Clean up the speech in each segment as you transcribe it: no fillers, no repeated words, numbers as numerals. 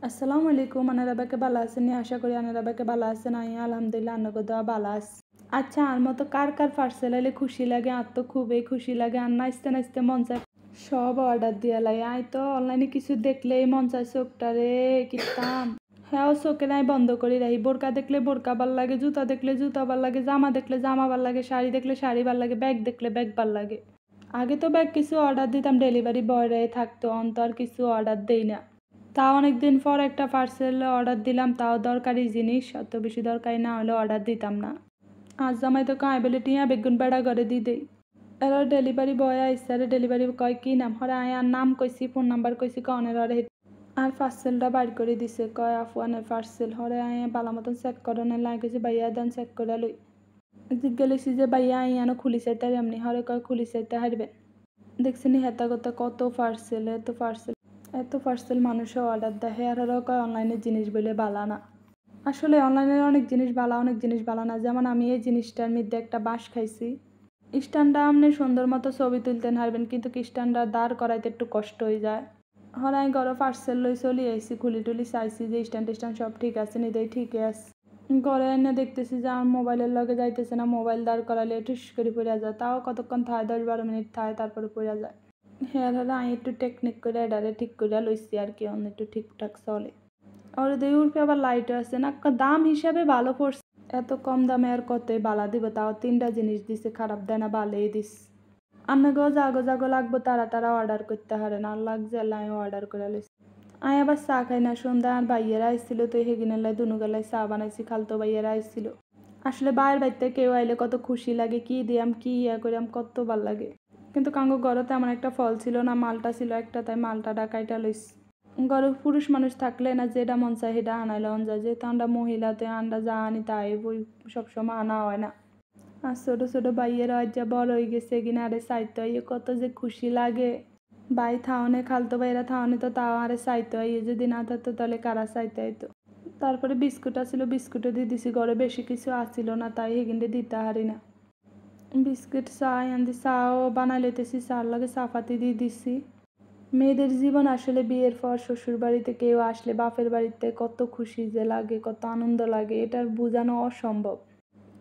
আসসালামু আলাইকুম আনারা বাকে ভালো আছেন আশা করি আনারা বাকে ভালো আছেন আলহামদুলিল্লাহ আন্নাগো দোয়া ভালো আছে। আচ্ছা আর মতো কার কার পার্সেল এলে খুশি লাগে আর তো খুবই খুশি লাগে আর নাচতে নাচতে মন চায় সব অর্ডার দিয়া লাগে আই তো অনলাইনে কিছু দেখলেই মন চায় চোখটারে কিতাম হ্যাঁ চোখে নাই বন্ধ করে রাখি বোরকা দেখলে বোরকা ভাল লাগে জুতা দেখলে জুতা ভাল লাগে জামা দেখলে জামা ভাল লাগে শাড়ি দেখলে শাড়ি ভাল লাগে ব্যাগ দেখলে ব্যাগ ভাল লাগে। আগে তো ব্যাগ কিছু অর্ডার দিতাম ডেলিভারি বয়রে থাকতো অন্তর কিছু অর্ডার দেই না। তাও অনেকদিন পর একটা পার্সেল অর্ডার দিলাম তাও দরকারি জিনিস অত বেশি দরকারি না হলে অর্ডার দিতাম না। আজ জামাই তো কাঁই বলে টিয়া বেগুন বেড়া করে দি দেই এরা ডেলিভারি বয় আইসে ডেলিভারি কয় কি নাম হরে আয় আর নাম কইছি ফোন নাম্বার কইছি কনের হরে আর পার্সেলটা বাইর করে দিছে কয় আফওয়ানের পার্সেল হরে আয় বালা মতন চেক করানোর লাগে কইছি ভাইয়া দেন চেক করে লই জিজ্ঞেলেছি যে ভাইয়া আইয়ানো খুলি চাইতে এমনি হরে কয় খুলি চাইতে হারবেন দেখছি নি হেতা কথা কত পার্সেল এত পার্সেল মানুষও অর্ডার দেয় হেয়ারও কয় অনলাইনের জিনিস বলে বালা না। আসলে অনলাইনের অনেক জিনিস বালা অনেক জিনিস বালা না যেমন আমি এই জিনিসটার মধ্যে একটা বাঁশ খাইছি স্ট্যান্ডটা আপনি সুন্দর মতো ছবি তুলতে হারবেন কিন্তু স্ট্যান্ডটা দাঁড় করাইতে একটু কষ্ট হয়ে যায়। হরাই ঘরে পার্সেল লই চলি আইসি খুলি টুলি চাইছি যে স্ট্যান্ড সব ঠিক আছে নিদেই ঠিকই আছে ঘরে এনে দেখতেছি যে আমার মোবাইলের লগে যাইতেছে না মোবাইল দাঁড় করালে ঠুস করে পড়ে যায় তাও কতক্ষণ থায় 10-12 মিনিট থায় তারপরে পড়ে যায়। হ্যাঁ হলে আমি একটু টেকনিক করে এডারে ঠিক করে লইছি আর কি অন্য একটু ঠিকঠাক চলে আর ওদের উর্ফে আবার লাইটও আছে না দাম হিসাবে ভালো পড়ছে এত কম দামে আর কতই বালা দিব তাও 3টা জিনিস দিছে খারাপ দেয় না ভালোই দিস আপনাকেও জাগো জাগো লাগবো তারা অর্ডার করতে হারে না লাগছে আমি অর্ডার করে লইছি। আমি আবার চা খাই না সন্ধ্যা আর ভাইয়েরা আইসিল তো হেগিনের দুনু গেলায় চা বানাইছি খালতো ভাইয়েরা আইসিল। আসলে বাইরের বাড়িতে কেউ আইলে কত খুশি লাগে কি দিয়াম কি করিয়াম কত ভাল লাগে কিন্তু কাঙ্গো ঘরতে এমন একটা ফল ছিল না মালটা ছিল একটা তাই মালটা ডাকাইটা লইস ঘরে পুরুষ মানুষ থাকলে না যেটা মন চায় সেটা আনাই লন যায় যেহেতু আমরা মহিলাতে আমরা যা আনি তাই বই সবসময় আনা হয় না। আর ছোটো ছোটো ভাইয়েরা আজ যা বড় হয়ে গেছে কিনা আরে চাইতে হয় কত যে খুশি লাগে ভাই থাওনে খালতো ভাইরা থাওনে তো তাও আরে চাইতে হয় যদি না থাকতো তাহলে কারা চাইতে হইতো। তারপরে বিস্কুট আসছিল বিস্কুটও দিয়ে দিছি ঘরে বেশি কিছু আসছিল না তাই হেগিনটা দিতে হারি না বিস্কিট চা আনদি চাও বানাই লইতেছি চার লাগে চাপাতি দিয়ে দিছি। মেয়েদের জীবন আসলে বিয়ের পর শ্বশুর বাড়িতে কেউ আসলে বাপের বাড়িতে কত খুশি যে লাগে কত আনন্দ লাগে এটার বোঝানো অসম্ভব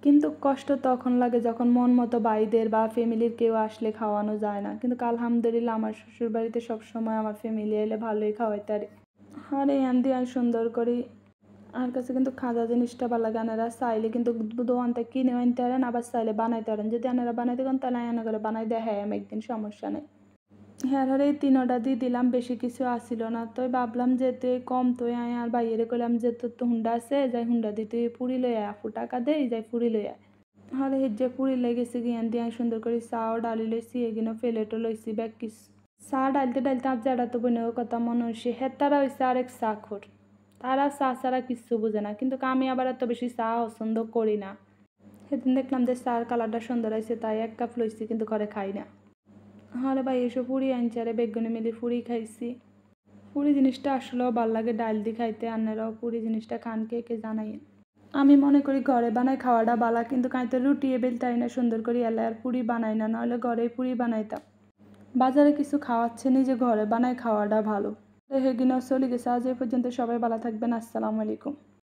কিন্তু কষ্ট তখন লাগে যখন মন মতো ভাইদের বা ফ্যামিলির কেউ আসলে খাওয়ানো যায় না কিন্তু আলহামদুলিল্লাহ আমার শ্বশুর বাড়িতে সবসময় আমার ফ্যামিলি এলে ভালোই খাওয়াইতে পারি আর এই আনদি আমি সুন্দর করি আর কাছে কিন্তু খাজা জিনিসটা ভালো লাগে আনারা চাইলে কিন্তু দোকান থেকে কিনে আনতে পারেন আবার চাইলে বানাইতে পারেন যদি আনারা বানাইতে পারেন তাহলে আনা করে বানাই দেয় হ্যাঁ আমি একদিন সমস্যা নেই। হ্যাঁ এই 3 অর্ডার দিয়ে দিলাম বেশি কিছু আসছিল না তো ভাবলাম যে তুই কম তুই আয় আর বাইরে করলাম যে তোর তো হুন্ডা আছে যাই হুন্ডা দিয়ে তুই পুরি লই আয় আপু টাকা দেই যাই পুরি লই আয় আর হেজ্জে পুরি লেগেছি গিয়ান দিয়ে সুন্দর করে চাও ডালি লইছি এগিনো প্লেটও লইছি ব্যাগ কিছু চা ডালতে ডালতে আর যারা তো বোনের কথা মনে হয়েছে হেতারা হয়েছে আরেক চা খোর তারা চা ছাড়া কিচ্ছু বোঝে না কিন্তু আমি আবার এত বেশি চা পছন্দ করি না। সেদিন দেখলাম যে চার কালারটা সুন্দর হয়েছে তাই 1 কাপ লইছি কিন্তু ঘরে খাই না। হ্যাঁ ভাই এসব পুরি আনছে আরে বেগুনে মিলে পুরি খাইছি পুরি জিনিসটা আসলেও ভাল লাগে ডাল দিয়ে খাইতে আন্নারাও পুরি জিনিসটা খান কে কে জানাই। আমি মনে করি ঘরে বানাই খাওয়াটা বালা কিন্তু কাঁইতে রুটি বেলতাই না সুন্দর করে এলে আর পুরি বানাই না নাহলে ঘরেই পুরি বানাইতাম বাজারে কিছু খাওয়াচ্ছে নিজে ঘরে বানাই খাওয়াটা ভালো। হেগিনাও চলে গেছে আজ এই পর্যন্ত সবাই ভালো থাকবেন আসসালামু আলাইকুম।